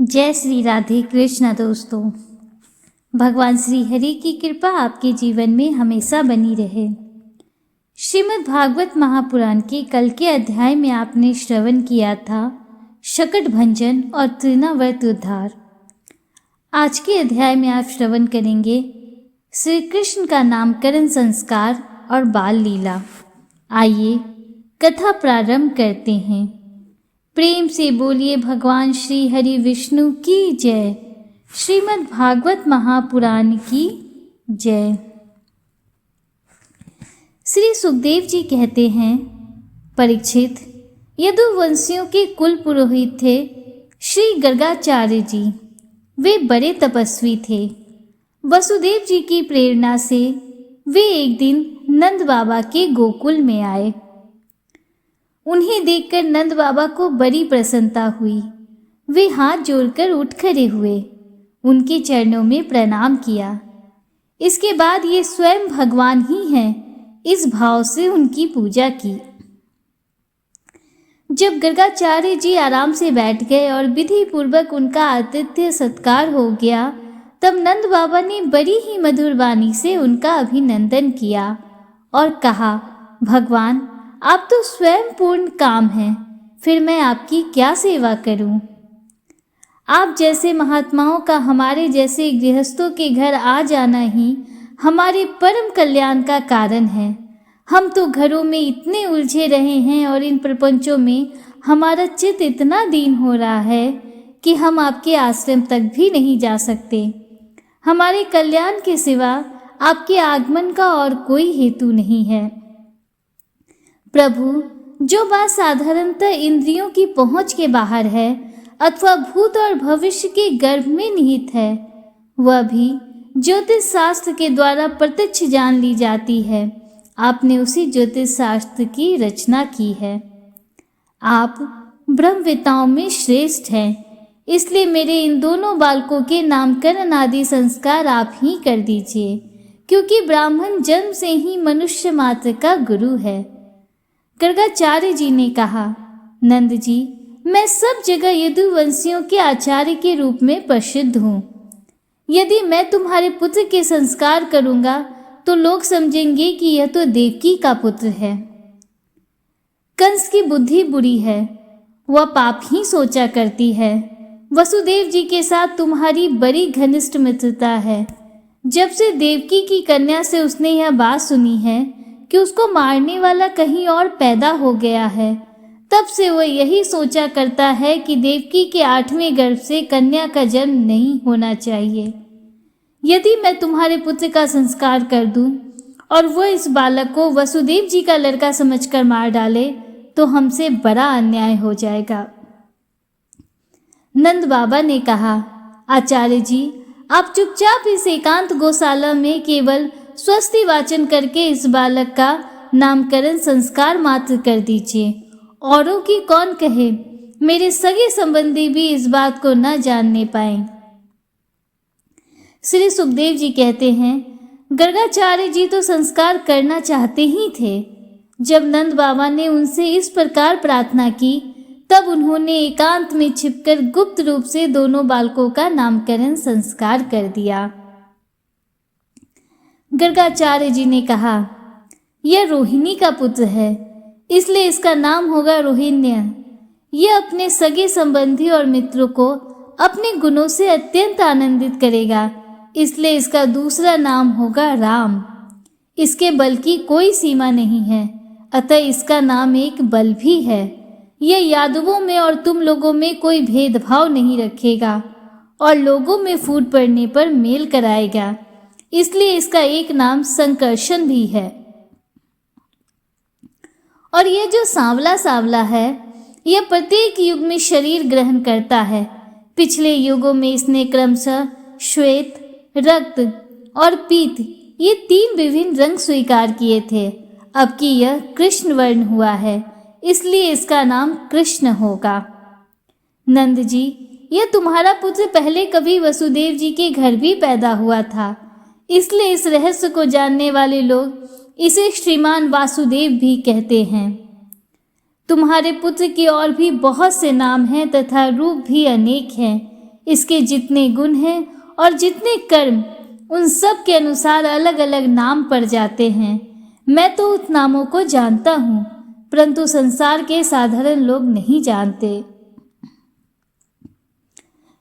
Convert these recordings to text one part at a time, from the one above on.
जय श्री राधे कृष्ण। दोस्तों, भगवान श्री हरि की कृपा आपके जीवन में हमेशा बनी रहे। श्रीमद् भागवत महापुराण के कल के अध्याय में आपने श्रवण किया था शकट भंजन और तृणावर्त उद्धार। आज के अध्याय में आप श्रवण करेंगे श्री कृष्ण का नामकरण संस्कार और बाल लीला। आइए कथा प्रारंभ करते हैं। प्रेम से बोलिए भगवान श्री हरि विष्णु की जय। श्रीमद् भागवत महापुराण की जय। श्री सुखदेव जी कहते हैं, परीक्षित, यदुवंशियों के कुल पुरोहित थे श्री गर्गाचार्य जी। वे बड़े तपस्वी थे। वसुदेव जी की प्रेरणा से वे एक दिन नंद बाबा के गोकुल में आए। उन्हें देखकर नंद बाबा को बड़ी प्रसन्नता हुई। वे हाथ जोड़कर उठ खड़े हुए, उनके चरणों में प्रणाम किया। इसके बाद ये स्वयं भगवान ही हैं, इस भाव से उनकी पूजा की। जब गर्गाचार्य जी आराम से बैठ गए और विधि पूर्वक उनका आतिथ्य सत्कार हो गया, तब नंद बाबा ने बड़ी ही मधुर वाणी से उनका अभिनंदन किया और कहा, भगवान, आप तो स्वयं पूर्ण काम हैं, फिर मैं आपकी क्या सेवा करूं? आप जैसे महात्माओं का हमारे जैसे गृहस्थों के घर आ जाना ही हमारे परम कल्याण का कारण है। हम तो घरों में इतने उलझे रहे हैं और इन प्रपंचों में हमारा चित्त इतना दीन हो रहा है कि हम आपके आश्रम तक भी नहीं जा सकते। हमारे कल्याण के सिवा आपके आगमन का और कोई हेतु नहीं है। प्रभु, जो बात साधारणतः इंद्रियों की पहुंच के बाहर है अथवा भूत और भविष्य के गर्भ में निहित है, वह भी ज्योतिष शास्त्र के द्वारा प्रत्यक्ष जान ली जाती है। आपने उसी ज्योतिष शास्त्र की रचना की है। आप ब्रह्मवेताओं में श्रेष्ठ हैं, इसलिए मेरे इन दोनों बालकों के नामकरण आदि संस्कार आप ही कर दीजिए, क्योंकि ब्राह्मण जन्म से ही मनुष्य मात्र का गुरु है। गर्गाचार्य जी ने कहा, नंद जी, मैं सब जगह यदुवंशियों के आचार्य के रूप में प्रसिद्ध हूँ। यदि मैं तुम्हारे पुत्र के संस्कार करूँगा तो लोग समझेंगे कि यह तो देवकी का पुत्र है। कंस की बुद्धि बुरी है, वह पाप ही सोचा करती है। वसुदेव जी के साथ तुम्हारी बड़ी घनिष्ठ मित्रता है। जब से देवकी की कन्या से उसने यह बात सुनी है कि उसको मारने वाला कहीं और पैदा हो गया है, तब से वह यही सोचा करता है कि देवकी के 8वें गर्भ से कन्या का जन्म नहीं होना चाहिए। यदि मैं तुम्हारे पुत्र का संस्कार कर दूं और वह इस बालक को वसुदेव जी का लड़का समझकर मार डाले तो हमसे बड़ा अन्याय हो जाएगा। नंद बाबा ने कहा, आचार्य जी, आप चुपचाप इस एकांत गौशाला में केवल स्वस्ति वाचन करके इस बालक का नामकरण संस्कार मात्र कर दीजिए। औरों की कौन कहे, मेरे सगे संबंधी भी इस बात को न जानने पाए। श्री सुखदेव जी कहते हैं, गर्गाचार्य जी तो संस्कार करना चाहते ही थे। जब नंद बाबा ने उनसे इस प्रकार प्रार्थना की, तब उन्होंने एकांत में छिपकर गुप्त रूप से दोनों बालकों का नामकरण संस्कार कर दिया। गर्गाचार्य जी ने कहा, यह रोहिणी का पुत्र है, इसलिए इसका नाम होगा रोहिण्य। यह अपने सगे संबंधी और मित्रों को अपने गुणों से अत्यंत आनंदित करेगा, इसलिए इसका दूसरा नाम होगा राम। इसके बल की कोई सीमा नहीं है, अतः इसका नाम एक बल भी है। यह यादवों में और तुम लोगों में कोई भेदभाव नहीं रखेगा और लोगों में फूट पड़ने पर मेल कराएगा, इसलिए इसका एक नाम संकर्षण भी है। और यह जो सांवला सांवला है, यह प्रत्येक युग में शरीर ग्रहण करता है। पिछले युगों में इसने क्रमशः श्वेत, रक्त और पीत ये 3 विभिन्न रंग स्वीकार किए थे। अब कि यह कृष्ण वर्ण हुआ है, इसलिए इसका नाम कृष्ण होगा। नंद जी, यह तुम्हारा पुत्र पहले कभी वसुदेव जी के घर भी पैदा हुआ था, इसलिए इस रहस्य को जानने वाले लोग इसे श्रीमान वासुदेव भी कहते हैं। तुम्हारे पुत्र के और भी बहुत से नाम हैं तथा रूप भी अनेक हैं, इसके जितने गुण हैं और जितने कर्म, उन सब के अनुसार अलग अलग नाम पड़ जाते हैं। मैं तो उन नामों को जानता हूँ, परंतु संसार के साधारण लोग नहीं जानते।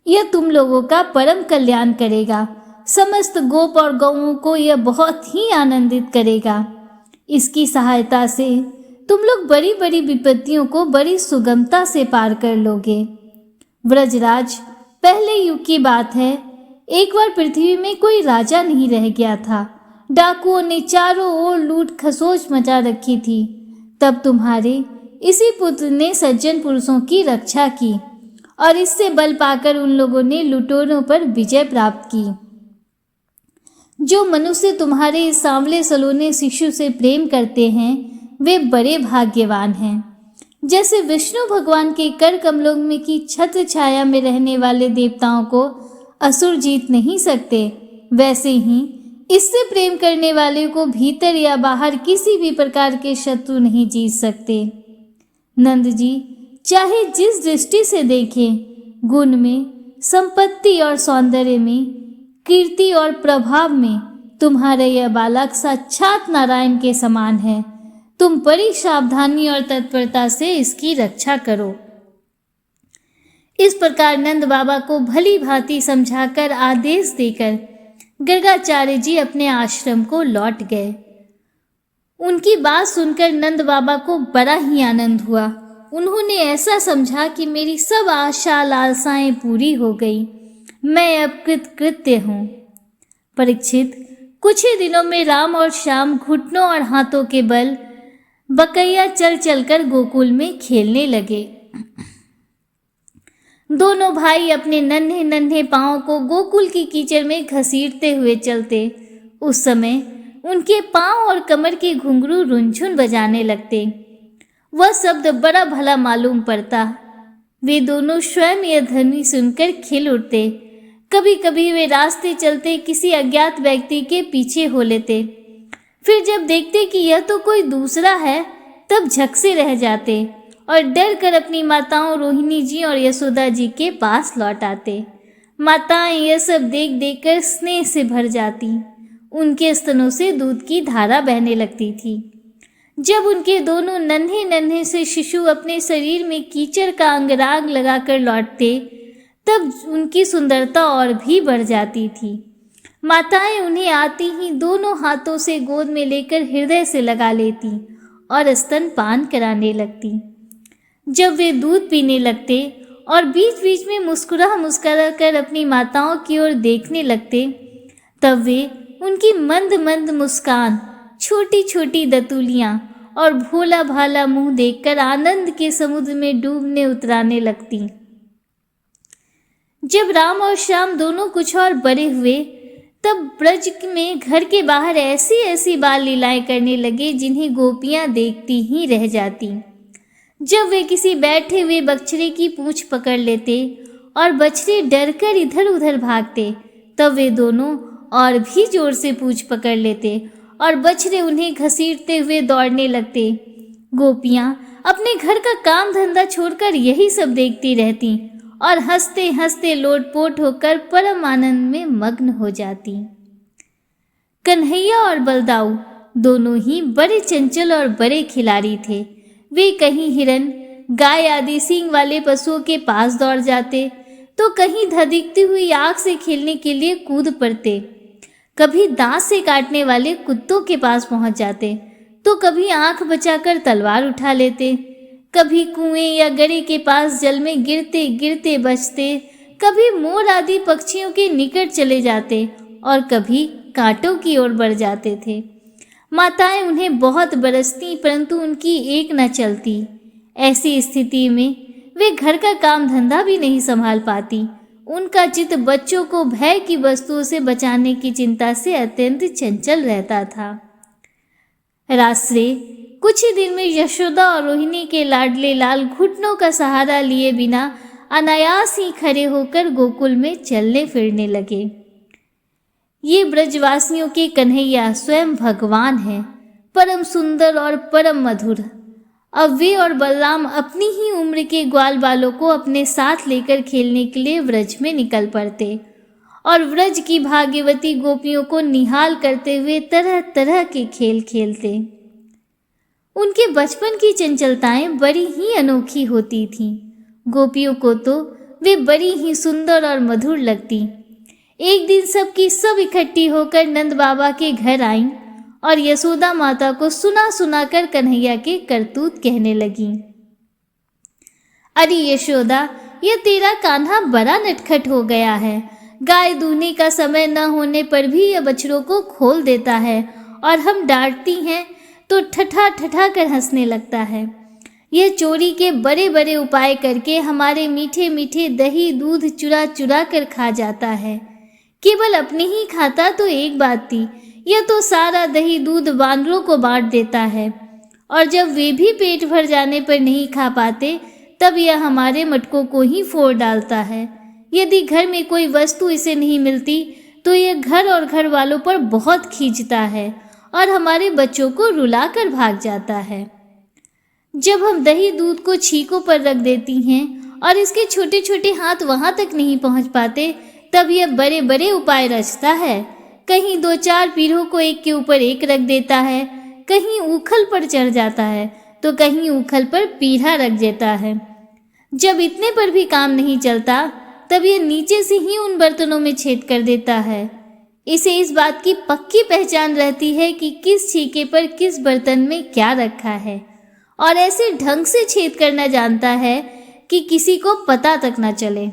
यह तुम लोगों का परम कल्याण करेगा। समस्त गोप और गौओं को यह बहुत ही आनंदित करेगा। इसकी सहायता से तुम लोग बड़ी बड़ी विपत्तियों को बड़ी सुगमता से पार कर लोगे। व्रजराज, पहले युग की बात है, एक बार पृथ्वी में कोई राजा नहीं रह गया था। डाकुओं ने चारों ओर लूट खसोज मचा रखी थी। तब तुम्हारे इसी पुत्र ने सज्जन पुरुषों की रक्षा की और इससे बल पाकर उन लोगों ने लुटेरों पर विजय प्राप्त की। जो मनुष्य तुम्हारे इस सांवले सलोने शिशु से प्रेम करते हैं, वे बड़े भाग्यवान हैं। जैसे विष्णु भगवान के कर कमलों में की छत्र छाया में रहने वाले देवताओं को असुर जीत नहीं सकते, वैसे ही इससे प्रेम करने वाले को भीतर या बाहर किसी भी प्रकार के शत्रु नहीं जीत सकते। नंद जी, चाहे जिस दृष्टि से देखें, गुण में, संपत्ति और सौंदर्य में, कीर्ति और प्रभाव में तुम्हारा यह बालक साक्षात नारायण के समान है। तुम बड़ी सावधानी और तत्परता से इसकी रक्षा करो। इस प्रकार नंद बाबा को भली भांति समझाकर आदेश देकर गर्गाचार्य जी अपने आश्रम को लौट गए। उनकी बात सुनकर नंद बाबा को बड़ा ही आनंद हुआ। उन्होंने ऐसा समझा कि मेरी सब आशा लालसाएं पूरी हो गई, मैं अब कृतकृत्य हूँ। परीक्षित, कुछ ही दिनों में राम और श्याम घुटनों और हाथों के बल बकैया चल चलकर गोकुल में खेलने लगे। दोनों भाई अपने नन्हे नन्हे पांवों को गोकुल की कीचड़ में घसीटते हुए चलते। उस समय उनके पांव और कमर के घुंघरू रुनझुन बजाने लगते। वह शब्द बड़ा भला मालूम पड़ता। वे दोनों स्वयं यह ध्वनि सुनकर खिल उठते। कभी कभी वे रास्ते चलते किसी अज्ञात व्यक्ति के पीछे हो लेते। फिर जब देखते कि यह तो कोई दूसरा है, तब झक से रह जाते और डर कर अपनी माताओं रोहिणी जी और यशोदा जी के पास लौट आते। माताएं यह सब देख देख कर स्नेह से भर जाती। उनके स्तनों से दूध की धारा बहने लगती थी। जब उनके दोनों नन्हे नन्हे से शिशु अपने शरीर में कीचड़ का अंगराग लगाकर लौटते, तब उनकी सुंदरता और भी बढ़ जाती थी। माताएं उन्हें आती ही दोनों हाथों से गोद में लेकर हृदय से लगा लेती और स्तनपान कराने लगती। जब वे दूध पीने लगते और बीच बीच में मुस्कुरा कर अपनी माताओं की ओर देखने लगते, तब वे उनकी मंद मंद मुस्कान, छोटी छोटी दतुलियां और भोला भाला मुंह देखकर आनंद के समुद्र में डूबने उतराने लगती। जब राम और श्याम दोनों कुछ और बड़े हुए, तब ब्रज में घर के बाहर ऐसी ऐसी बाल लीलाएं करने लगे जिन्हें गोपियां देखती ही रह जाती। जब वे किसी बैठे हुए बछड़े की पूंछ पकड़ लेते और बछड़े डरकर इधर उधर भागते, तब वे दोनों और भी जोर से पूंछ पकड़ लेते और बछड़े उन्हें घसीटते हुए दौड़ने लगते। गोपियां अपने घर का काम धंधा छोड़कर यही सब देखती रहती और हंसते हंसते लोटपोट होकर परम आनंद में मग्न हो जाती। कन्हैया और बलदाऊ दोनों ही बड़े चंचल और बड़े खिलाड़ी थे। वे कहीं हिरन, गाय आदि सींग वाले पशुओं के पास दौड़ जाते, तो कहीं धधिकती हुई आग से खेलने के लिए कूद पड़ते। कभी दांत से काटने वाले कुत्तों के पास पहुंच जाते, तो कभी आंख बचाकर तलवार उठा लेते। कभी कुएं या गड़े के पास जल में गिरते गिरते बचते, कभी मोर आदि पक्षियों के निकट चले जाते और कभी कांटों की ओर बढ़ जाते थे। माताएं उन्हें बहुत बरसती, परंतु उनकी एक न चलती। ऐसी स्थिति में वे घर का काम धंधा भी नहीं संभाल पाती। उनका चित्त बच्चों को भय की वस्तुओं से बचाने की चिंता से अत्यंत चंचल रहता था। रात्रि कुछ ही दिन में यशोदा और रोहिणी के लाडले लाल घुटनों का सहारा लिए बिना अनायास ही खड़े होकर गोकुल में चलने फिरने लगे। ये ब्रजवासियों के कन्हैया स्वयं भगवान हैं, परम सुंदर और परम मधुर। अब वे और बलराम अपनी ही उम्र के ग्वाल बालों को अपने साथ लेकर खेलने के लिए व्रज में निकल पड़ते और व्रज की भाग्यवती गोपियों को निहाल करते हुए तरह तरह के खेल खेलते। उनके बचपन की चंचलताएं बड़ी ही अनोखी होती थीं। गोपियों को तो वे बड़ी ही सुंदर और मधुर लगती। एक दिन सबकी सब इकट्ठी होकर नंद बाबा के घर आईं और यशोदा माता को सुना सुना कर कन्हैया के करतूत कहने लगी। अरे यशोदा, यह तेरा कान्हा बड़ा नटखट हो गया है। गाय दूहने का समय न होने पर भी यह बछड़ों को खोल देता है और हम डांटती हैं तो ठठा ठठा कर हंसने लगता है। यह चोरी के बड़े बड़े उपाय करके हमारे मीठे मीठे दही दूध चुरा चुरा कर खा जाता है। केवल अपने ही खाता तो एक बात थी, यह तो सारा दही दूध बानरों को बांट देता है और जब वे भी पेट भर जाने पर नहीं खा पाते तब यह हमारे मटकों को ही फोड़ डालता है। यदि घर में कोई वस्तु इसे नहीं मिलती तो यह घर और घर वालों पर बहुत खींचता है और हमारे बच्चों को रुला कर भाग जाता है। जब हम दही दूध को छीकों पर रख देती हैं और इसके छोटे छोटे हाथ वहां तक नहीं पहुंच पाते तब यह बड़े बड़े उपाय रचता है। कहीं 2-4 पीढ़ों को एक के ऊपर एक रख देता है, कहीं ऊखल पर चढ़ जाता है तो कहीं ऊखल पर पीढ़ा रख देता है। जब इतने पर भी काम नहीं चलता तब यह नीचे से ही उन बर्तनों में छेद कर देता है। इसे इस बात की पक्की पहचान रहती है कि किस छीके पर किस बर्तन में क्या रखा है और ऐसे ढंग से छेद करना जानता है कि किसी को पता तक न चले।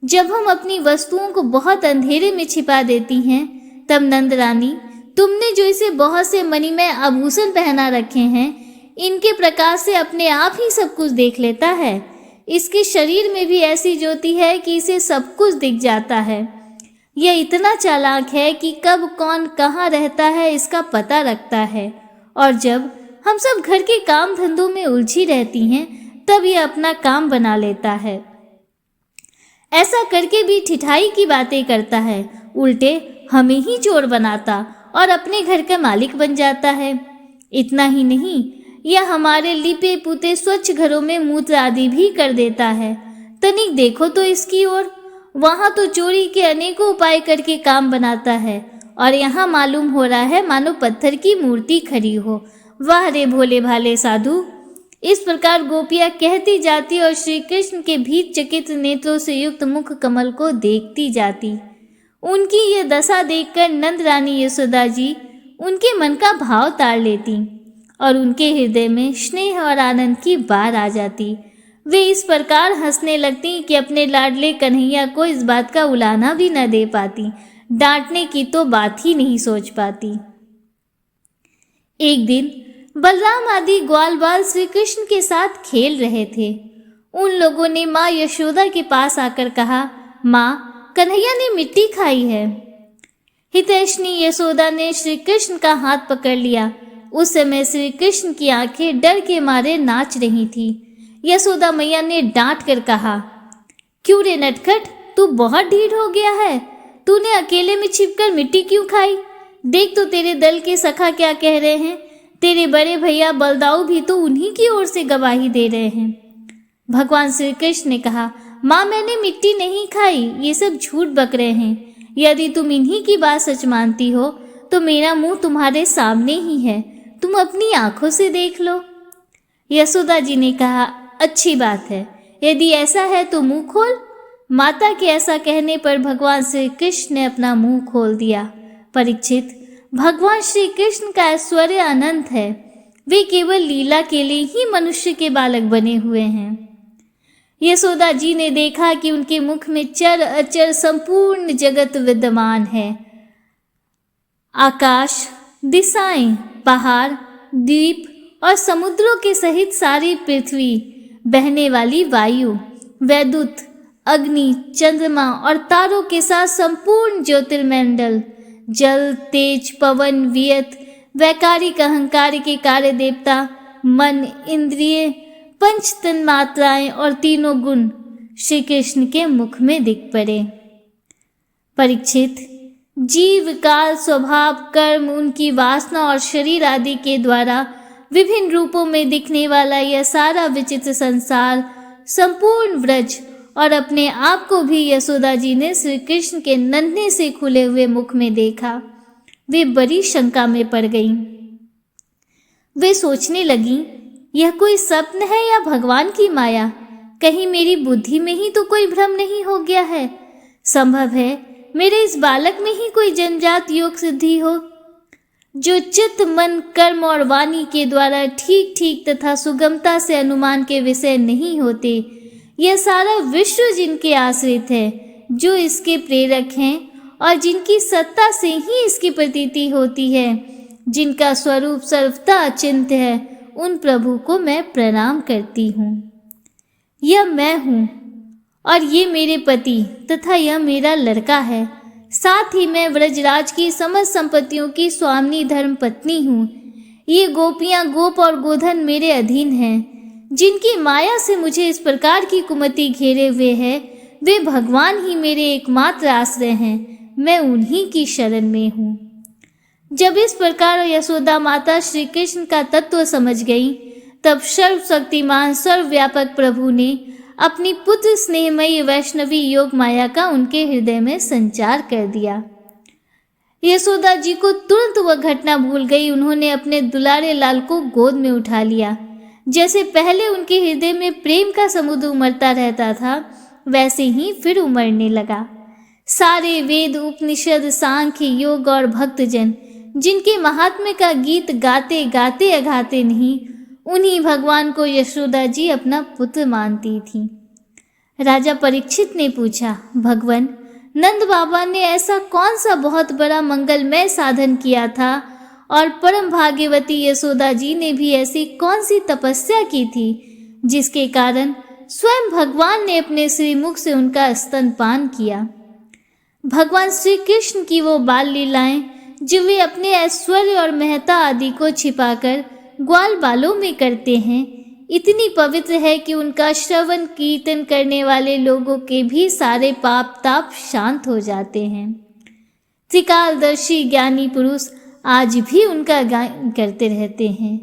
जब हम अपनी वस्तुओं को बहुत अंधेरे में छिपा देती हैं तब नंद रानी, तुमने जो इसे बहुत से मणिमय आभूषण पहना रखे हैं, इनके प्रकाश से अपने आप ही सब कुछ देख लेता है। इसके शरीर में भी ऐसी ज्योति है कि इसे सब कुछ दिख जाता है। यह इतना चालाक है कि कब कौन कहाँ रहता है इसका पता रखता है और जब हम सब घर के काम धंधों में उलझी रहती हैं तब यह अपना काम बना लेता है। ऐसा करके भी ठिठाई की बातें करता है, उल्टे हमें ही चोर बनाता और अपने घर का मालिक बन जाता है। इतना ही नहीं, यह हमारे लिपे पुते स्वच्छ घरों में मूत्र आदि भी कर देता है। तनिक देखो तो इसकी ओर, वहां तो चोरी के अनेकों उपाय करके काम बनाता है और यहाँ मालूम हो रहा है मानो पत्थर की मूर्ति खड़ी हो। वाह रे भोले भाले साधु। इस प्रकार गोपियां कहती जाती और श्री कृष्ण के भीत चकित नेत्रों से युक्त मुख कमल को देखती जाती। उनकी यह दशा देखकर नंद रानी यशोदा जी उनके मन का भाव ताड़ लेती और उनके हृदय में स्नेह और आनंद की बाढ़ आ जाती। वे इस प्रकार हंसने लगती कि अपने लाडले कन्हैया को इस बात का उलाना भी न दे पाती, डांटने की तो बात ही नहीं सोच पाती। एक दिन बलराम आदि ग्वाल बाल श्री कृष्ण के साथ खेल रहे थे। उन लोगों ने माँ यशोदा के पास आकर कहा, माँ, कन्हैया ने मिट्टी खाई है। हितैषणी यशोदा ने श्री कृष्ण का हाथ पकड़ लिया। उस समय श्री कृष्ण की आंखें डर के मारे नाच रही थी। यशोदा मैया ने डांट कर कहा, क्यों रे नटखट, तू बहुत ढीठ हो गया है। तूने अकेले में छिपकर मिट्टी क्यों खाई? देख तो तेरे दल के सखा क्या कह रहे हैं। तेरे बड़े भैया बलदाऊ भी तो उन्हीं की ओर से गवाही दे रहे हैं। भगवान श्री कृष्ण ने कहा, माँ, मैंने मिट्टी नहीं खाई, ये सब झूठ बक रहे हैं। यदि तुम इन्हीं की बात सच मानती हो तो मेरा मुंह तुम्हारे सामने ही है, तुम अपनी आंखों से देख लो। यशोदा जी ने कहा, अच्छी बात है, यदि ऐसा है तो मुंह खोल। माता के ऐसा कहने पर भगवान श्री कृष्ण ने अपना मुंह खोल दिया। परीक्षित, भगवान श्री कृष्ण का ऐश्वर्य अनंत है। वे केवल लीला के लिए ही मनुष्य के बालक बने हुए हैं। यशोदा जी ने देखा कि उनके मुख में चर अचर संपूर्ण जगत विद्यमान है। आकाश, दिशाएं, पहाड़, द्वीप और समुद्रों के सहित सारी पृथ्वी, बहने वाली वायु, वैद्युत, अग्नि, चंद्रमा और तारों के साथ संपूर्ण ज्योतिर्मंडल, जल, तेज, पवन, वियत, वैकारिक अहंकार के कार्य देवता, मन, इंद्रिय, पंच तन्मात्राएं और तीनों गुण श्री कृष्ण के मुख में दिख पड़े। परीक्षित, जीव, काल, स्वभाव, कर्म, उनकी वासना और शरीर आदि के द्वारा विभिन्न रूपों में दिखने वाला यह सारा विचित्र संसार, संपूर्ण व्रज और अपने आप को भी यशोदा जी ने श्री कृष्ण के नन्हे से खुले हुए मुख में देखा। वे बड़ी शंका में पड़ गईं। वे सोचने लगीं, यह कोई स्वप्न है या भगवान की माया? कहीं मेरी बुद्धि में ही तो कोई भ्रम नहीं हो गया है? संभव है मेरे इस बालक में ही कोई जन्मजात योग सिद्धि हो, जो चित्त, मन, कर्म और वाणी के द्वारा ठीक ठीक तथा सुगमता से अनुमान के विषय नहीं होते। यह सारा विश्व जिनके आश्रित है, जो इसके प्रेरक हैं और जिनकी सत्ता से ही इसकी प्रतीति होती है, जिनका स्वरूप सर्वथा अचिंत्य है, उन प्रभु को मैं प्रणाम करती हूँ। यह मैं हूँ और ये मेरे पति तथा यह मेरा लड़का है। साथ ही मैं व्रजराज की समस्त संपत्तियों की स्वामिनी धर्म पत्नी हूँ। ये गोपियाँ, गोप और गोधन मेरे अधीन हैं। जिनकी माया से मुझे इस प्रकार की कुमति घेरे हुए है, वे भगवान ही मेरे एकमात्र आश्रय हैं। मैं उन्हीं की शरण में हूँ। जब इस प्रकार यशोदा माता श्री कृष्ण का तत्व समझ गई, तब सर्वशक्तिमान सर्वव्यापक प्रभु ने अपनी पुत्र स्नेहमयी वैष्णवी योग माया का उनके हृदय में संचार कर दिया। यशोदा जी को तुरंत वह घटना भूल गई। उन्होंने अपने दुलारे लाल को गोद में उठा लिया। जैसे पहले उनके हृदय में प्रेम का समुद्र उमड़ता रहता था, वैसे ही फिर उमड़ने लगा। सारे वेद, उपनिषद, सांख्य, योग और भक्तजन जिनके महात्म्य का गीत गाते गाते अघाते नहीं, उन्हीं भगवान को यशोदा जी अपना पुत्र मानती थी। राजा परीक्षित ने पूछा, भगवान, नंद बाबा ने ऐसा कौन सा बहुत बड़ा मंगलमय साधन किया था और परम भाग्यवती यशोदा जी ने भी ऐसी कौन सी तपस्या की थी, जिसके कारण स्वयं भगवान ने अपने श्रीमुख से उनका स्तनपान किया। भगवान श्री कृष्ण की वो बाल लीलाएं, जो वे अपने ऐश्वर्य और महत्ता आदि को छिपाकर ग्वाल बालों में करते हैं, इतनी पवित्र है कि उनका श्रवण कीर्तन करने वाले लोगों के भी सारे पाप ताप शांत हो जाते हैं। त्रिकालदर्शी ज्ञानी पुरुष आज भी उनका गायन करते रहते हैं।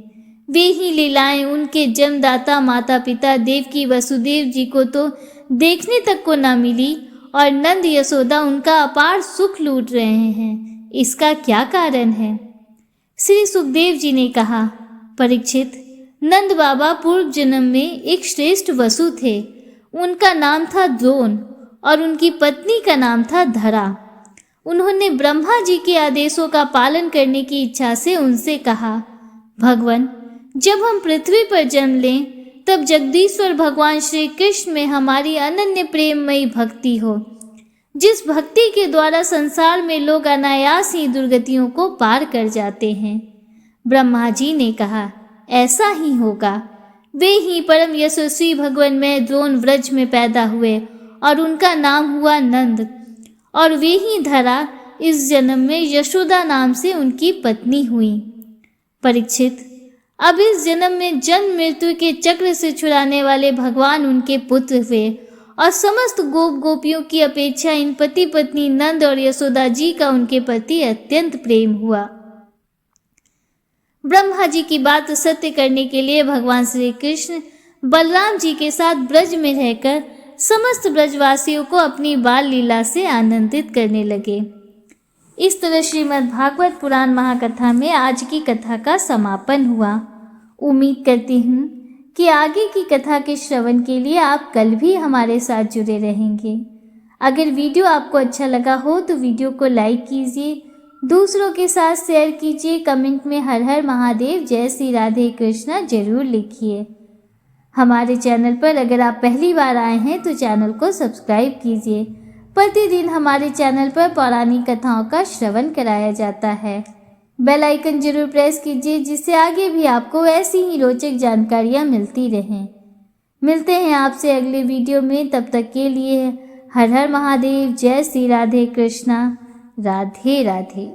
वे ही लीलाएं उनके जन्मदाता माता पिता देवकी वसुदेव जी को तो देखने तक को न मिली, और नंद यशोदा उनका अपार सुख लूट रहे हैं। इसका क्या कारण है? श्री सुखदेव जी ने कहा, परीक्षित, नंद बाबा पूर्व जन्म में एक श्रेष्ठ वसु थे। उनका नाम था द्रोण और उनकी पत्नी का नाम था धरा। उन्होंने ब्रह्मा जी के आदेशों का पालन करने की इच्छा से उनसे कहा, भगवान, जब हम पृथ्वी पर जन्म लें, तब जगदीश्वर भगवान श्री कृष्ण में हमारी अनन्य प्रेममयी भक्ति हो, जिस भक्ति के द्वारा संसार में लोग अनायास ही दुर्गतियों को पार कर जाते हैं। ब्रह्मा जी ने कहा, ऐसा ही होगा। वे ही परम यशस्वी भगवान में द्रोण व्रज में पैदा हुए और उनका नाम हुआ नंद, और वे ही धरा इस जन्म में यशोदा नाम से उनकी पत्नी हुई। परीक्षित, अब इस जन्म में जन्म मृत्यु के चक्र से छुड़ाने वाले भगवान उनके पुत्र हुए, और समस्त गोप गोपियों की अपेक्षा इन पति पत्नी नंद और यशोदा जी का उनके प्रति अत्यंत प्रेम हुआ। ब्रह्मा जी की बात सत्य करने के लिए भगवान श्री कृष्ण बलराम जी के साथ ब्रज में रहकर समस्त ब्रजवासियों को अपनी बाल लीला से आनंदित करने लगे। इस तरह श्रीमद् भागवत पुराण महाकथा में आज की कथा का समापन हुआ। उम्मीद करती हूँ कि आगे की कथा के श्रवण के लिए आप कल भी हमारे साथ जुड़े रहेंगे। अगर वीडियो आपको अच्छा लगा हो तो वीडियो को लाइक कीजिए, दूसरों के साथ शेयर कीजिए, कमेंट में हर हर महादेव, जय श्री राधे कृष्णा जरूर लिखिए। हमारे चैनल पर अगर आप पहली बार आए हैं तो चैनल को सब्सक्राइब कीजिए। प्रतिदिन हमारे चैनल पर पौराणिक कथाओं का श्रवण कराया जाता है। बेल आइकन जरूर प्रेस कीजिए, जिससे आगे भी आपको ऐसी ही रोचक जानकारियाँ मिलती रहें। मिलते हैं आपसे अगले वीडियो में, तब तक के लिए हर हर महादेव, जय श्री राधे कृष्णा, राधे राधे।